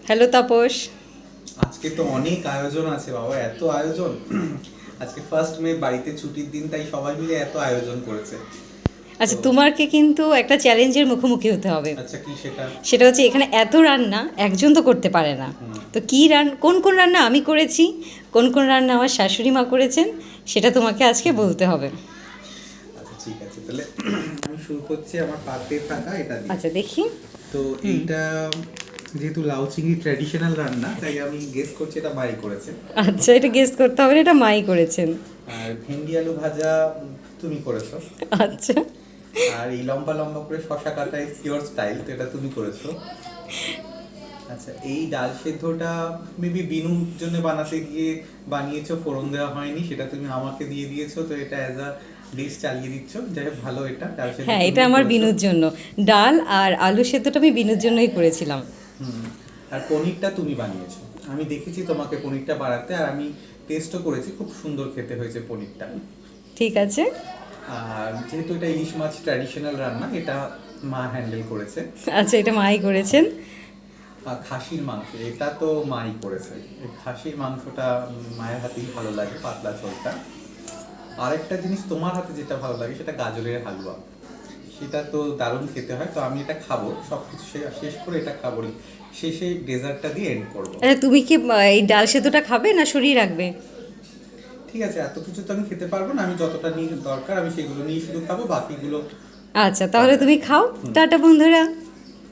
Hello Tapas. আজকে তো অনেক আয়োজন আছে বাবা, এত আয়োজন। আজকে 1 মে, বাড়িতে ছুটির দিন, তাই সবাই মিলে এত আয়োজন করেছে। তো আচ্ছা, তোমাকে কিন্তু একটা চ্যালেঞ্জের মুখোমুখি হতে হবে। আচ্ছা, কি সেটা? সেটা হচ্ছে এখানে এত রান্না একজন তো করতে পারে না। হুম। তো কোন কোন রান্না আমি করেছি, কোন কোন রান্না আমার শাশুড়ি মা করেছেন, সেটা তোমাকে আজকে বলতে হবে। আচ্ছা, ঠিক আছে, তাহলে আমি শুরু করছি আমার পাতে থাকা এটা দিয়ে। আচ্ছা দেখি। তো এইটা যেহেতু লাউ চিংড়ি ট্র্যাডিশনাল রান্না, তাই আমি গেস করছি এটা মাই করেছে। আচ্ছা, এটা গেস করতে হবে না, এটা মাই করেছেন। আর ভেন্ডি আলু ভাজা তুমি করেছো। আচ্ছা। আর এই লম্বা লম্বা করে শশা কাটা ইওর স্টাইল, তো এটা তুমি করেছো। আচ্ছা, এই ডাল সেদ্ধটা মেবি বিনুর জন্য বানাতে গিয়ে বানিয়েছো, ফোড়ন দেওয়া হয়নি, সেটা তুমি আমাকে দিয়ে দিয়েছো, তো এটা অ্যাজ আ ডিশ চালিয়ে দিচ্ছ। যাই হোক, ভালো, এটা ডাল সেদ্ধ হ্যাঁ, এটা তুমিই আমার করেছো। বিনুর জন্য। ডাল আর আলু সেদ্ধটা আমি বিনুর জন্যই করেছিলাম। হুম। আর পনিরটা তুমি বানিয়েছো, আমি দেখেছি তোমাকে পনিরটা বানাতে, আর আমি টেস্টও করেছি, খুব সুন্দর খেতে হয়েছে পনিরটা। ঠিক আছে। আর যেহেতু এটা ইলিশ মাছ ট্র্যাডিশনাল রান্না, এটা মা হ্যান্ডেল করেছে। আচ্ছা, এটা মাই করেছেন। আর খাসির মাংস, এটা তো মাই করেছে। এই খাসির মাংসটা মায়ের হাতেই ভালো লাগে, পাতলা ঝোলটা। আরেকটা জিনিস তোমার হাতে যেটা ভালো লাগে, সেটা গাজরের হালুয়া। সেটা তো দারুণ খেতে হয়, তো আমি এটা খাবো, সব কিছু শেষ করে এটা খাবো, শেষে ডেজার্টটা দিয়ে এন্ড করবো। আচ্ছা, তুমি কি এই ডাল সেদ্ধটা খাবে না সরিয়ে রাখবে? ঠিক আছে, এত কিছু তো আমি খেতে পারবো না, আমি যতটা নিয়ে দরকার আমি সেগুলো নিয়ে শুধু খাবো, বাকিগুলো আচ্ছা, তাহলে পরে। তুমি খাও। হুম। টাটা বন্ধুরা।